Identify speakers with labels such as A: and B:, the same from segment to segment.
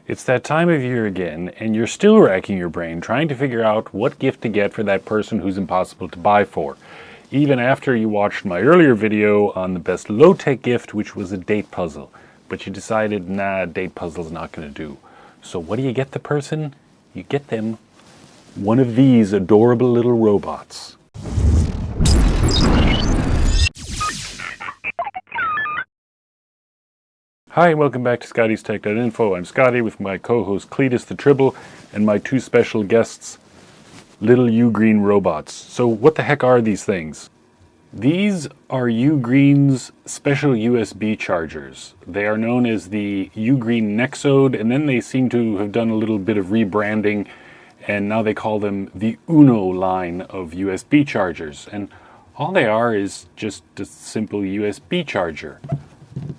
A: It's that time of year again, and you're still racking your brain trying to figure out what gift to get for that person who's impossible to buy for. Even after you watched my earlier video on the best low-tech gift, which was a date puzzle. But you decided, nah, date puzzle's not going to do. So what do you get the person? You get them one of these adorable little robots. Hi, and welcome back to ScottiesTech.Info. I'm Scotty with my co-host Cletus the Tribble and my two special guests, little UGREEN robots. So what the heck are these things? These are UGREEN's special USB chargers. They are known as the UGREEN Nexode, and then they seem to have done a little bit of rebranding, and now they call them the Uno line of USB chargers. And all they are is just a simple USB charger,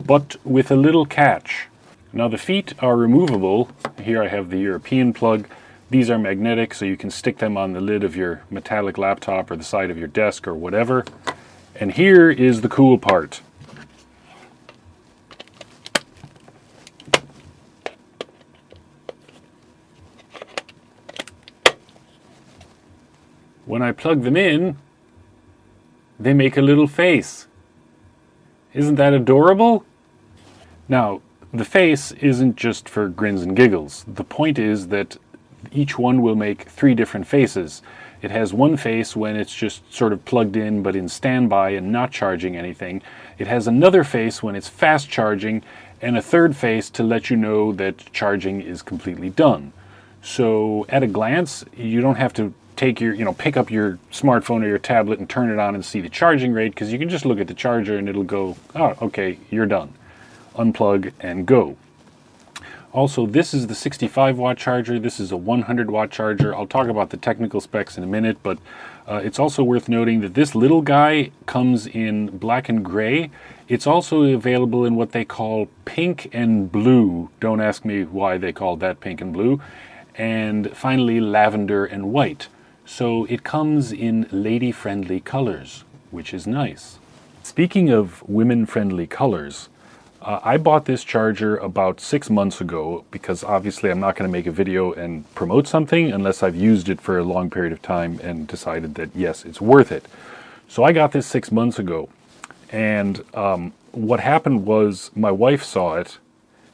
A: but with a little catch. Now the feet are removable. Here I have the European plug. These are magnetic, so you can stick them on the lid of your metallic laptop or the side of your desk or whatever. And here is the cool part. When I plug them in, they make a little face. Isn't that adorable? Now, the face isn't just for grins and giggles. The point is that each one will make three different faces. It has one face when it's just sort of plugged in but in standby and not charging anything. It has another face when it's fast charging, and a third face to let you know that charging is completely done. So at a glance, you don't have to take your, pick up your smartphone or your tablet and turn it on and see the charging rate, because you can just look at the charger and it'll go, oh, okay, you're done. Unplug and go. Also, this is the 65 watt charger. This is a 100 watt charger. I'll talk about the technical specs in a minute, but it's also worth noting that this little guy comes in black and gray. It's also available in what they call pink and blue. Don't ask me why they called that pink and blue. And finally, lavender and white. So it comes in lady-friendly colors, which is nice. Speaking of women-friendly colors, I bought this charger about 6 months ago because obviously I'm not going to make a video and promote something unless I've used it for a long period of time and decided that yes, it's worth it. So I got this 6 months ago, and what happened was my wife saw it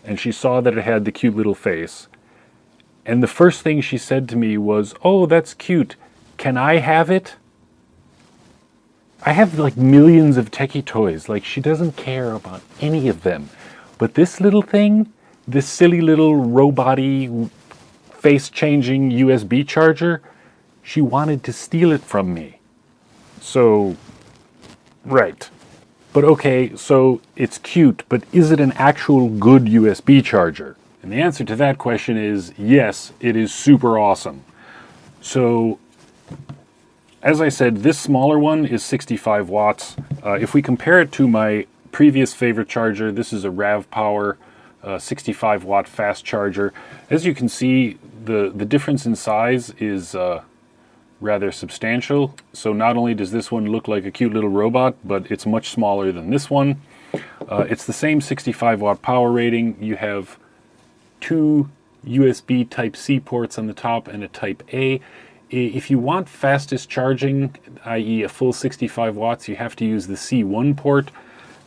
A: and she saw that it had the cute little face, and the first thing she said to me was, "Oh, that's cute. Can I have it?" I have like millions of techie toys. Like, she doesn't care about any of them. But this little thing, this silly little robot-y, face-changing USB charger, she wanted to steal it from me. So, right. But okay, so it's cute, but is it an actual good USB charger? And the answer to that question is yes, it is super awesome. So, as I said, this smaller one is 65 watts. If we compare it to my previous favorite charger, this is a RAVPower 65 watt fast charger. As you can see, the difference in size is rather substantial. So not only does this one look like a cute little robot, but it's much smaller than this one. It's the same 65 watt power rating. You have two USB Type-C ports on the top and a Type-A. If you want fastest charging, i.e. a full 65 watts, you have to use the C1 port.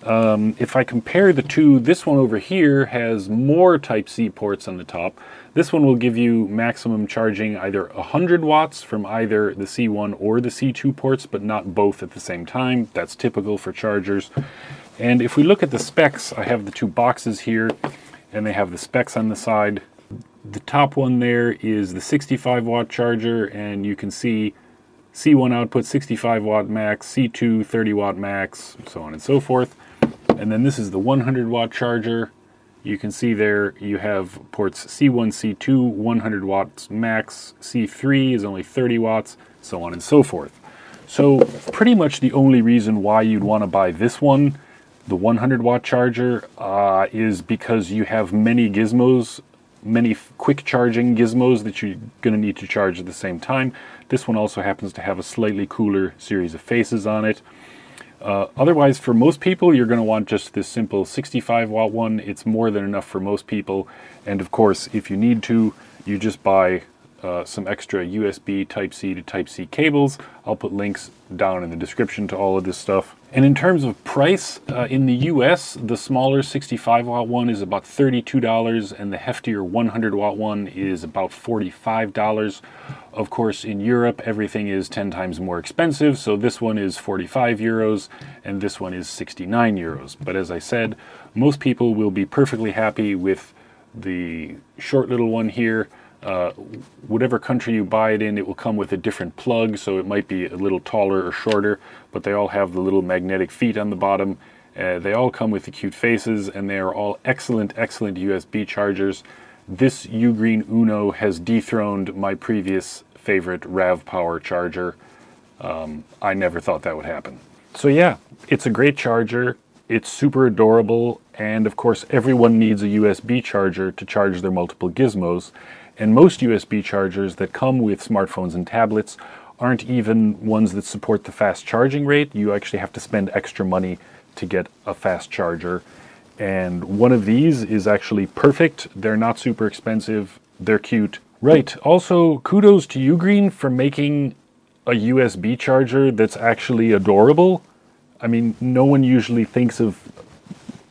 A: If I compare the two, this one over here has more Type-C ports on the top. This one will give you maximum charging either 100 watts from either the C1 or the C2 ports, but not both at the same time. That's typical for chargers. And if we look at the specs, I have the two boxes here, and they have the specs on the side. The top one there is the 65 watt charger, and you can see C1 output 65 watt max, C2 30 watt max, so on and so forth. And then this is the 100 watt charger. You can see there you have ports C1, C2, 100 watts max, C3 is only 30 watts, so on and so forth. So pretty much the only reason why you'd want to buy this one, the 100 watt charger, is because you have many gizmos, many quick charging gizmos that you're going to need to charge at the same time. This one also happens to have a slightly cooler series of faces on it. Otherwise, for most people, you're going to want just this simple 65 watt one. It's more than enough for most people. And of course, if you need to, you just buy some extra USB Type-C to Type-C cables. I'll put links down in the description to all of this stuff. And in terms of price, in the US, the smaller 65 watt one is about $32, and the heftier 100 watt one is about $45. Of course, in Europe, everything is 10 times more expensive, so this one is 45 euros, and this one is 69 euros. But as I said, most people will be perfectly happy with the short little one here. Whatever country you buy it in, it will come with a different plug, so it might be a little taller or shorter, but they all have the little magnetic feet on the bottom. They all come with the cute faces, and they are all excellent USB chargers. This UGREEN Uno has dethroned my previous favorite RAV Power charger. I never thought that would happen. So yeah, it's a great charger. It's super adorable, and of course everyone needs a USB charger to charge their multiple gizmos. And most USB chargers that come with smartphones and tablets aren't even ones that support the fast charging rate. You actually have to spend extra money to get a fast charger. And one of these is actually perfect. They're not super expensive. They're cute. Right. Also, kudos to UGREEN for making a USB charger that's actually adorable. I mean, no one usually thinks of,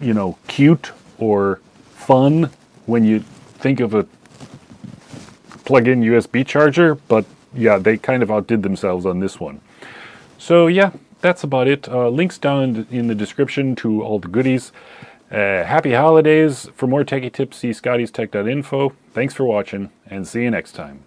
A: you know, cute or fun when you think of a plug-in USB charger, but yeah, they kind of outdid themselves on this one. So yeah, that's about it. Links down in the description to all the goodies. Happy holidays. For more techie tips, see ScottiesTech.Info. Thanks for watching, and see you next time.